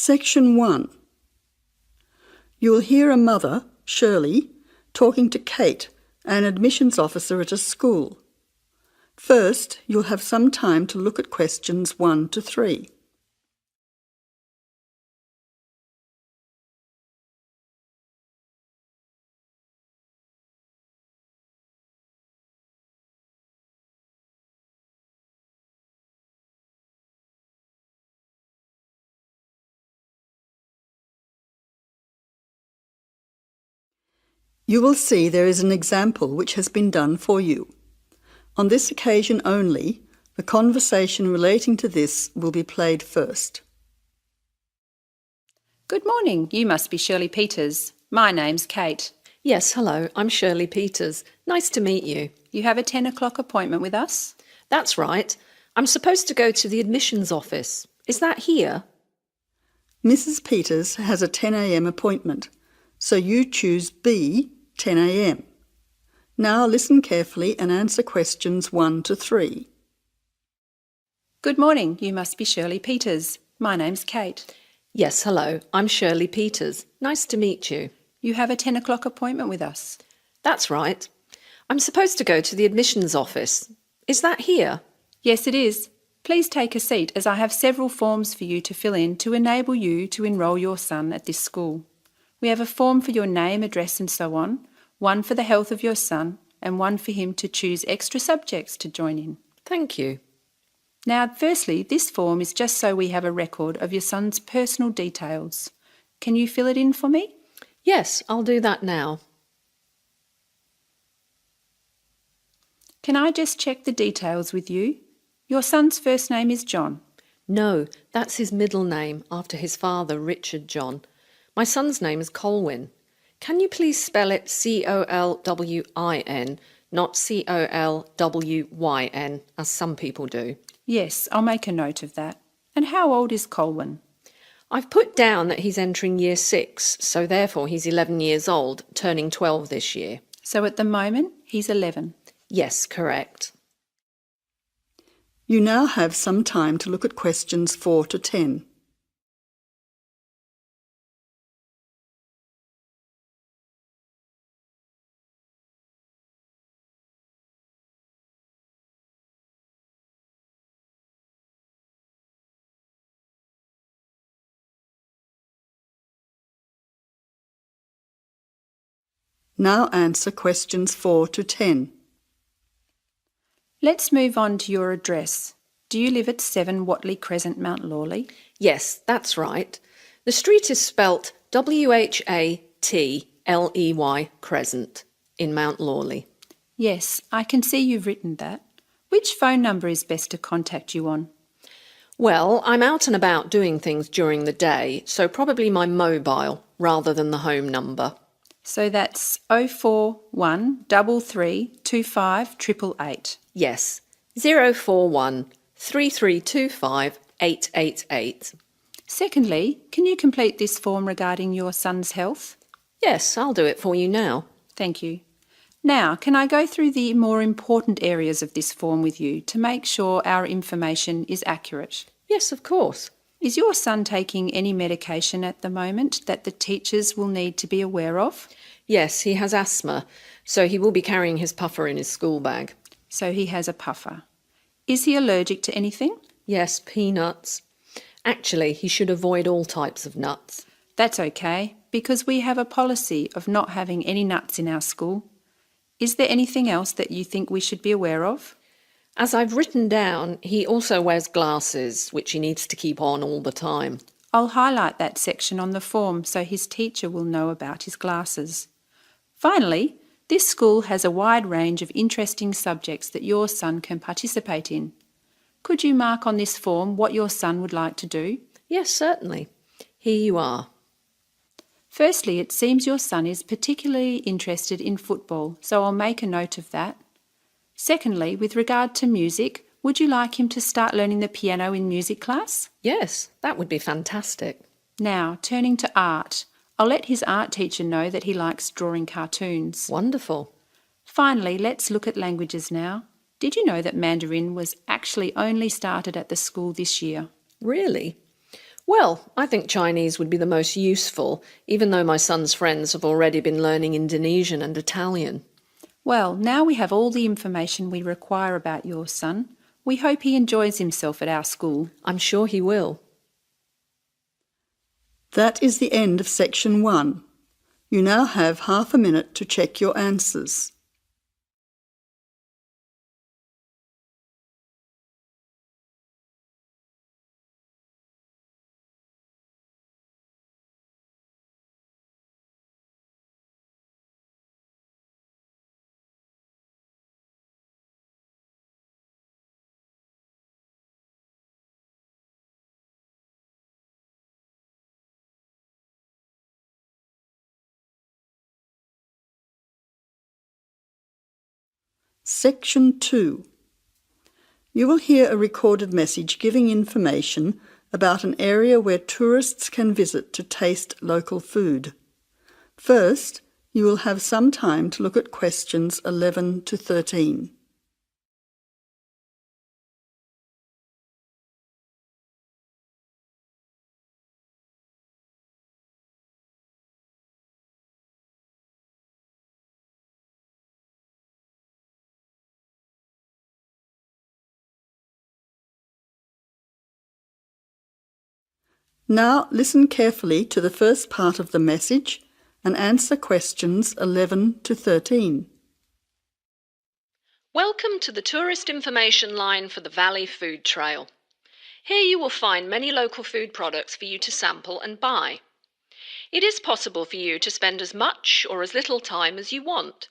Section 1. You will hear a mother, Shirley, talking to Kate, an admissions officer at a school. First, you'll have some time to look at questions 1 to 3. You will see there is an example which has been done for you. On this occasion only, the conversation relating to this will be played first. Good morning. You must be Shirley Peters. My name's Kate. Yes, hello, I'm Shirley Peters. Nice to meet you. You have a 10 o'clock appointment with us? That's right. I'm supposed to go to the admissions office. Is that here? Mrs. Peters has a 10 a.m. appointment, so you choose B, 10 a.m. Now listen carefully and answer questions 1 to 3. Good morning. You must be Shirley Peters. My name's Kate. Yes, hello, I'm Shirley Peters. Nice to meet you. You have a 10 o'clock appointment with us? That's right. I'm supposed to go to the admissions office. Is that here? Yes, it is. Please take a seat as I have several forms for you to fill in to enable you to enrol your son at this school. We have a form for your name, address and so on, one for the health of your son, and one for him to choose extra subjects to join in. Thank you. Now, firstly, this form is just so we have a record of your son's personal details. Can you fill it in for me? Yes, I'll do that now. Can I just check the details with you? Your son's first name is John. No, that's his middle name after his father, Richard John. My son's name is Colwyn. Can you please spell it Colwin, not Colwyn, as some people do? Yes, I'll make a note of that. And how old is Colwyn? I've put down that he's entering year 6, so therefore he's 11 years old, turning 12 this year. So at the moment, he's 11. Yes, correct. You now have some time to look at questions 4 to 10. Now answer questions 4 to 10. Let's move on to your address. Do you live at 7 Watley Crescent, Mount Lawley? Yes, that's right. The street is spelt Whatley Crescent in Mount Lawley. Yes, I can see you've written that. Which phone number is best to contact you on? Well, I'm out and about doing things during the day, so probably my mobile rather than the home number. So that's 041 3325 888. Yes, 041 3325 888. Secondly, can you complete this form regarding your son's health? Yes, I'll do it for you now. Thank you. Now, can I go through the more important areas of this form with you to make sure our information is accurate? Yes, of course. Is your son taking any medication at the moment that the teachers will need to be aware of? Yes, he has asthma, so he will be carrying his puffer in his school bag. So he has a puffer. Is he allergic to anything? Yes, peanuts. Actually, he should avoid all types of nuts. That's okay, because we have a policy of not having any nuts in our school. Is there anything else that you think we should be aware of? As I've written down, he also wears glasses, which he needs to keep on all the time. I'll highlight that section on the form so his teacher will know about his glasses. Finally, this school has a wide range of interesting subjects that your son can participate in. Could you mark on this form what your son would like to do? Yes, certainly. Here you are. Firstly, it seems your son is particularly interested in football, so I'll make a note of that. Secondly, with regard to music, would you like him to start learning the piano in music class? Yes, that would be fantastic. Now, turning to art, I'll let his art teacher know that he likes drawing cartoons. Wonderful. Finally, let's look at languages now. Did you know that Mandarin was actually only started at the school this year? Really? Well, I think Chinese would be the most useful, even though my son's friends have already been learning Indonesian and Italian. Well, now we have all the information we require about your son. We hope he enjoys himself at our school. I'm sure he will. That is the end of section 1. You now have half a minute to check your answers. Section 2. You will hear a recorded message giving information about an area where tourists can visit to taste local food. First, you will have some time to look at questions 11 to 13. Now listen carefully to the first part of the message and answer questions 11 to 13. Welcome to the tourist information line for the Valley Food Trail. Here you will find many local food products for you to sample and buy. It is possible for you to spend as much or as little time as you want,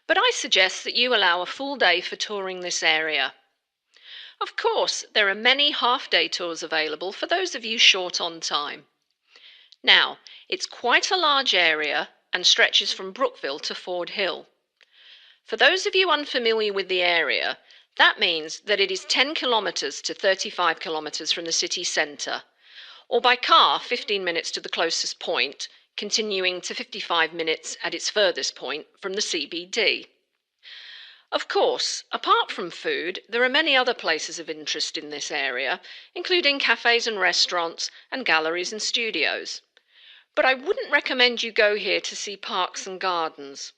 but I suggest that you allow a full day for touring this area. Of course, there are many half-day tours available for those of you short on time. Now, it's quite a large area and stretches from Brookville to Ford Hill. For those of you unfamiliar with the area, that means that it is 10 kilometres to 35 kilometres from the city centre, or by car 15 minutes to the closest point, continuing to 55 minutes at its furthest point from the CBD. Of course, apart from food, there are many other places of interest in this area, including cafes and restaurants and galleries and studios. But I wouldn't recommend you go here to see parks and gardens.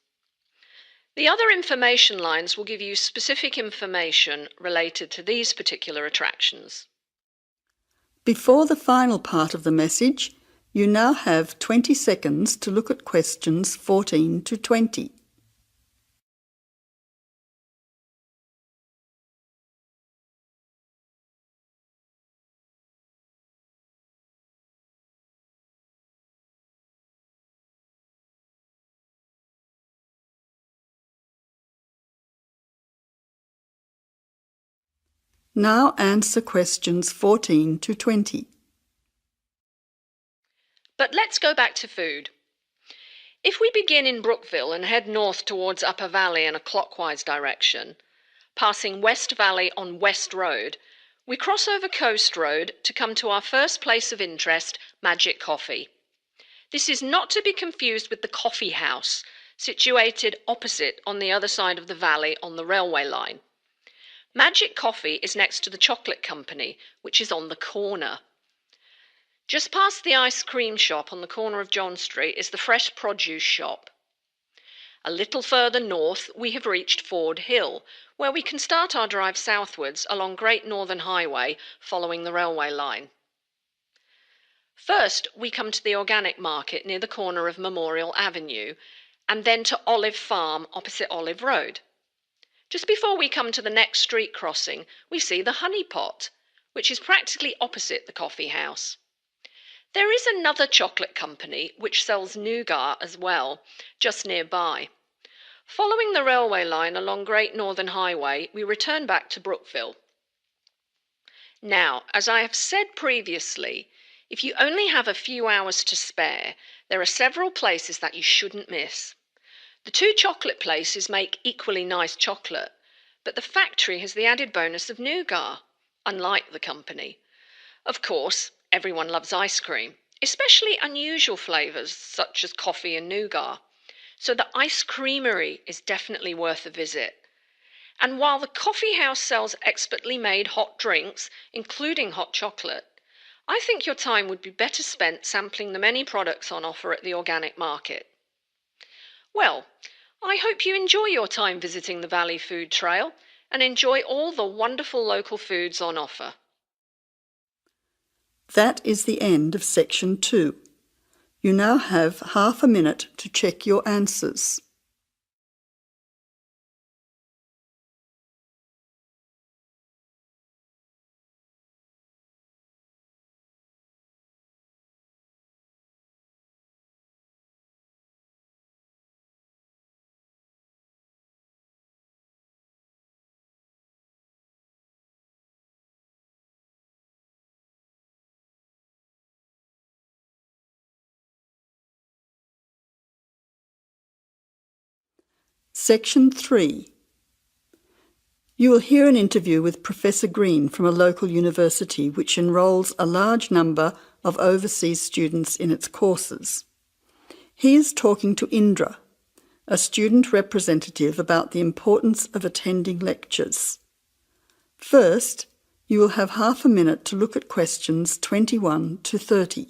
The other information lines will give you specific information related to these particular attractions. Before the final part of the message, you now have 20 seconds to look at questions 14 to 20. Now answer questions 14 to 20. But let's go back to food. If we begin in Brookville and head north towards Upper Valley in a clockwise direction, passing West Valley on West Road, we cross over Coast Road to come to our first place of interest, Magic Coffee. This is not to be confused with the Coffee House, situated opposite on the other side of the valley on the railway line. Magic Coffee is next to the Chocolate Company, which is on the corner. Just past the ice cream shop on the corner of John Street is the Fresh Produce shop. A little further north, we have reached Ford Hill, where we can start our drive southwards along Great Northern Highway following the railway line. First, we come to the organic market near the corner of Memorial Avenue, and then to Olive Farm opposite Olive Road. Just before we come to the next street crossing, we see the Honey Pot, which is practically opposite the coffee house. There is another chocolate company which sells nougat as well, just nearby. Following the railway line along Great Northern Highway, we return back to Brookville. Now, as I have said previously, if you only have a few hours to spare, there are several places that you shouldn't miss. The two chocolate places make equally nice chocolate, but the factory has the added bonus of nougat, unlike the company. Of course, everyone loves ice cream, especially unusual flavours such as coffee and nougat, so the ice creamery is definitely worth a visit. And while the coffee house sells expertly made hot drinks, including hot chocolate, I think your time would be better spent sampling the many products on offer at the organic market. Well, I hope you enjoy your time visiting the Valley Food Trail and enjoy all the wonderful local foods on offer. That is the end of section 2. You now have half a minute to check your answers. Section 3. You will hear an interview with Professor Green from a local university which enrolls a large number of overseas students in its courses. He is talking to Indra, a student representative, about the importance of attending lectures. First, you will have half a minute to look at questions 21 to 30.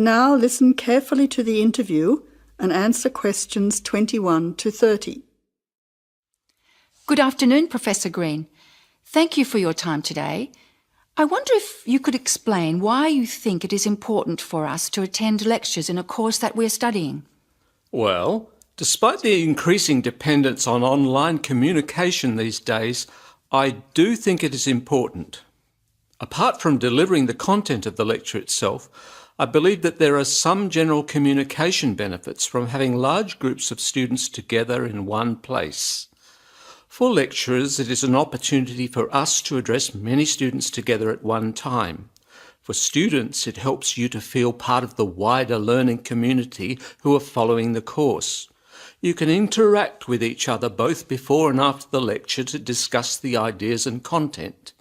Now listen carefully to the interview and answer questions 21 to 30. Good afternoon, Professor Green. Thank you for your time today. I wonder if you could explain why you think it is important for us to attend lectures in a course that we're studying. Well, despite the increasing dependence on online communication these days, I do think it is important. Apart from delivering the content of the lecture itself, I believe that there are some general communication benefits from having large groups of students together in one place. For lecturers, it is an opportunity for us to address many students together at one time. For students, it helps you to feel part of the wider learning community who are following the course. You can interact with each other both before and after the lecture to discuss the ideas and content,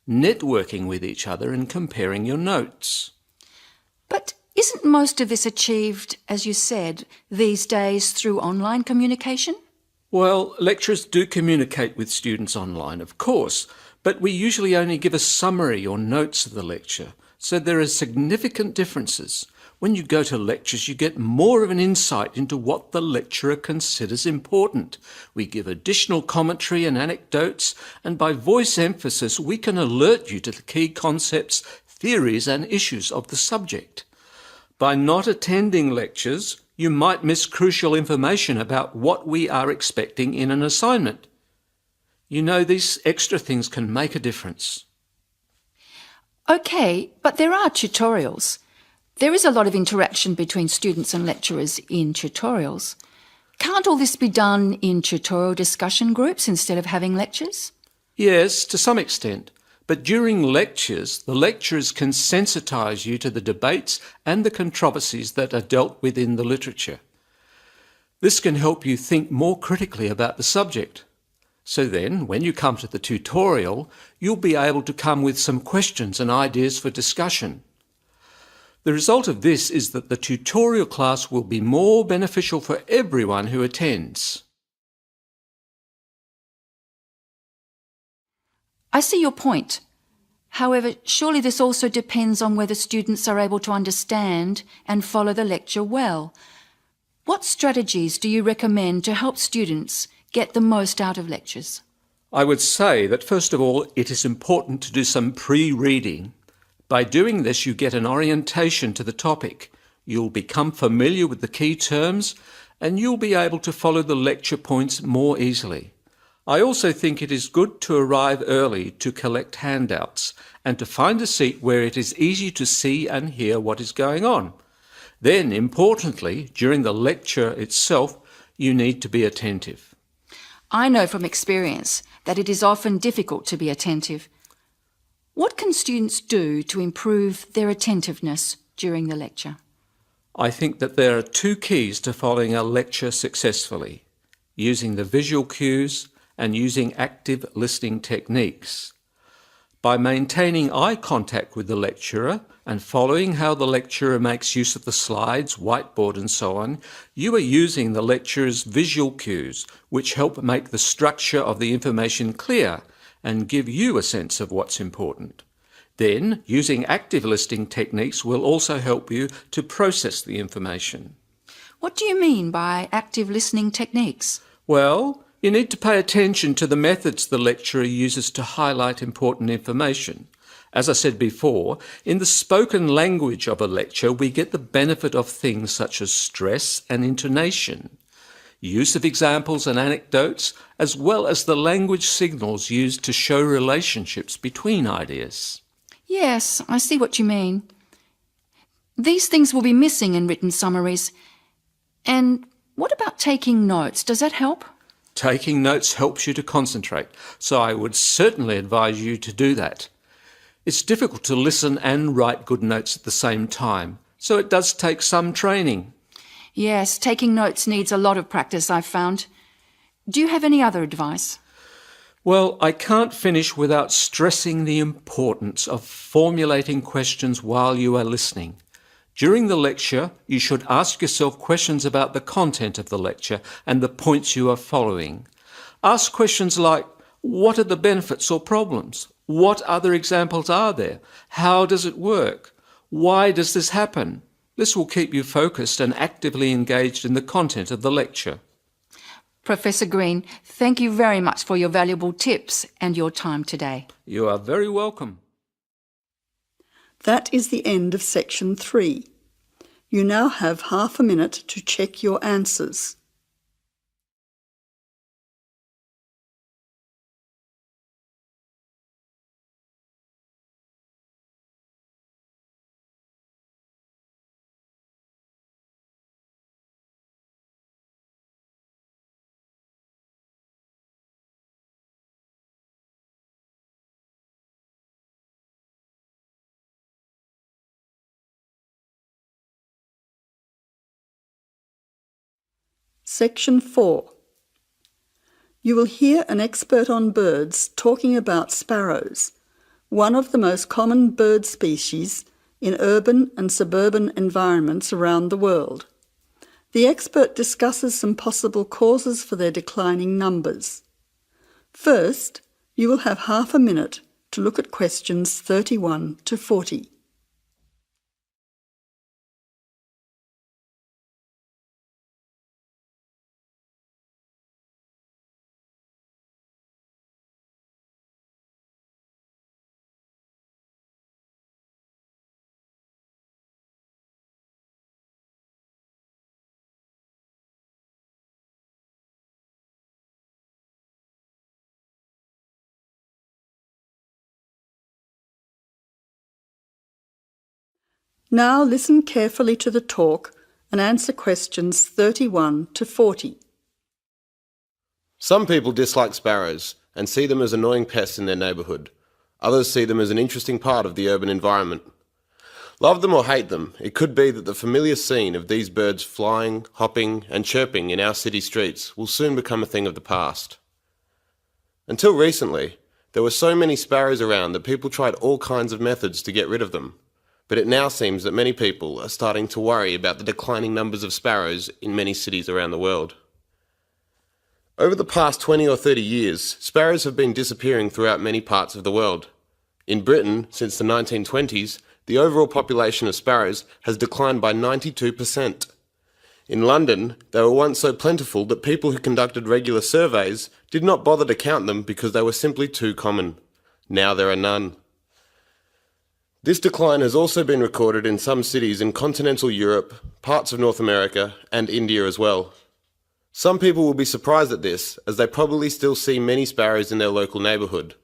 networking with each other and comparing your notes. But isn't most of this achieved, as you said, these days through online communication? Well, lecturers do communicate with students online, of course, but we usually only give a summary or notes of the lecture, so there are significant differences. When you go to lectures, you get more of an insight into what the lecturer considers important. We give additional commentary and anecdotes, and by voice emphasis, we can alert you to the key concepts, theories, and issues of the subject. By not attending lectures, you might miss crucial information about what we are expecting in an assignment. You know, these extra things can make a difference. Okay, but there are tutorials. There is a lot of interaction between students and lecturers in tutorials. Can't all this be done in tutorial discussion groups instead of having lectures? Yes, to some extent. But during lectures, the lecturers can sensitise you to the debates and the controversies that are dealt with in the literature. This can help you think more critically about the subject. So then, when you come to the tutorial, you'll be able to come with some questions and ideas for discussion. The result of this is that the tutorial class will be more beneficial for everyone who attends. I see your point. However, surely this also depends on whether students are able to understand and follow the lecture well. What strategies do you recommend to help students get the most out of lectures? I would say that first of all, it is important to do some pre-reading. By doing this, you get an orientation to the topic. You'll become familiar with the key terms, and you'll be able to follow the lecture points more easily. I also think it is good to arrive early to collect handouts and to find a seat where it is easy to see and hear what is going on. Then, importantly, during the lecture itself, you need to be attentive. I know from experience that it is often difficult to be attentive. What can students do to improve their attentiveness during the lecture? I think that there are two keys to following a lecture successfully: using the visual cues and using active listening techniques. By maintaining eye contact with the lecturer and following how the lecturer makes use of the slides, whiteboard and so on, you are using the lecturer's visual cues, which help make the structure of the information clear and give you a sense of what's important. Then, using active listening techniques will also help you to process the information. What do you mean by active listening techniques? Well, you need to pay attention to the methods the lecturer uses to highlight important information. As I said before, in the spoken language of a lecture, we get the benefit of things such as stress and intonation, use of examples and anecdotes, as well as the language signals used to show relationships between ideas. Yes, I see what you mean. These things will be missing in written summaries. And what about taking notes? Does that help? Taking notes helps you to concentrate, so I would certainly advise you to do that. It's difficult to listen and write good notes at the same time, so it does take some training. Yes, taking notes needs a lot of practice, I've found. Do you have any other advice? Well, I can't finish without stressing the importance of formulating questions while you are listening. During the lecture, you should ask yourself questions about the content of the lecture and the points you are following. Ask questions like, what are the benefits or problems? What other examples are there? How does it work? Why does this happen? This will keep you focused and actively engaged in the content of the lecture. Professor Green, thank you very much for your valuable tips and your time today. You are very welcome. That is the end of section 3. You now have half a minute to check your answers. Section 4. You will hear an expert on birds talking about sparrows, one of the most common bird species in urban and suburban environments around the world. The expert discusses some possible causes for their declining numbers. First, you will have half a minute to look at questions 31 to 40. Now listen carefully to the talk and answer questions 31 to 40. Some people dislike sparrows and see them as annoying pests in their neighbourhood. Others see them as an interesting part of the urban environment. Love them or hate them, it could be that the familiar scene of these birds flying, hopping and chirping in our city streets will soon become a thing of the past. Until recently, there were so many sparrows around that people tried all kinds of methods to get rid of them. But it now seems that many people are starting to worry about the declining numbers of sparrows in many cities around the world. Over the past 20 or 30 years, sparrows have been disappearing throughout many parts of the world. In Britain, since the 1920s, the overall population of sparrows has declined by 92%. In London, they were once so plentiful that people who conducted regular surveys did not bother to count them because they were simply too common. Now there are none. This decline has also been recorded in some cities in continental Europe, parts of North America, and India as well. Some people will be surprised at this, as they probably still see many sparrows in their local neighbourhood.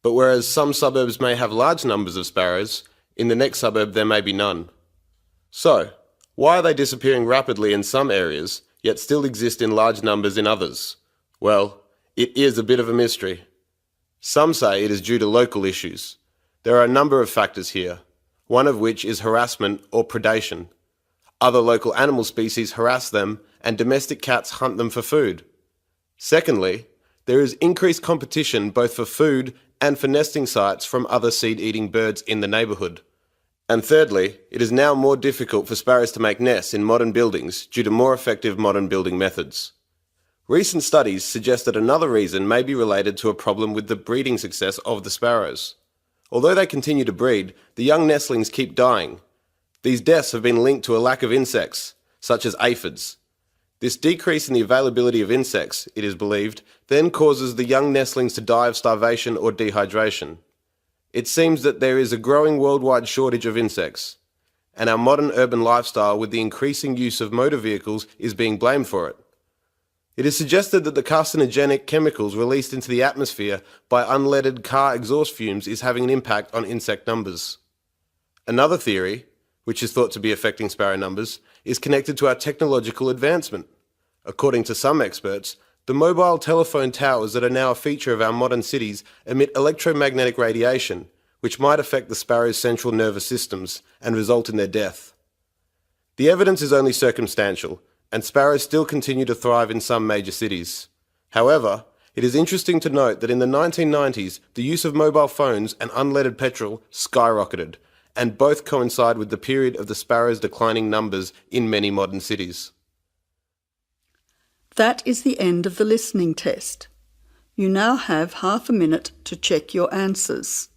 But whereas some suburbs may have large numbers of sparrows, in the next suburb there may be none. So, why are they disappearing rapidly in some areas, yet still exist in large numbers in others? Well, it is a bit of a mystery. Some say it is due to local issues. There are a number of factors here, one of which is harassment or predation. Other local animal species harass them and domestic cats hunt them for food. Secondly, there is increased competition both for food and for nesting sites from other seed-eating birds in the neighbourhood. And thirdly, it is now more difficult for sparrows to make nests in modern buildings due to more effective modern building methods. Recent studies suggest that another reason may be related to a problem with the breeding success of the sparrows. Although they continue to breed, the young nestlings keep dying. These deaths have been linked to a lack of insects, such as aphids. This decrease in the availability of insects, it is believed, then causes the young nestlings to die of starvation or dehydration. It seems that there is a growing worldwide shortage of insects, and our modern urban lifestyle with the increasing use of motor vehicles is being blamed for it. It is suggested that the carcinogenic chemicals released into the atmosphere by unleaded car exhaust fumes is having an impact on insect numbers. Another theory, which is thought to be affecting sparrow numbers, is connected to our technological advancement. According to some experts, the mobile telephone towers that are now a feature of our modern cities emit electromagnetic radiation, which might affect the sparrows' central nervous systems and result in their death. The evidence is only circumstantial, and sparrows still continue to thrive in some major cities. However, it is interesting to note that in the 1990s, the use of mobile phones and unleaded petrol skyrocketed, and both coincide with the period of the sparrows' declining numbers in many modern cities. That is the end of the listening test. You now have half a minute to check your answers.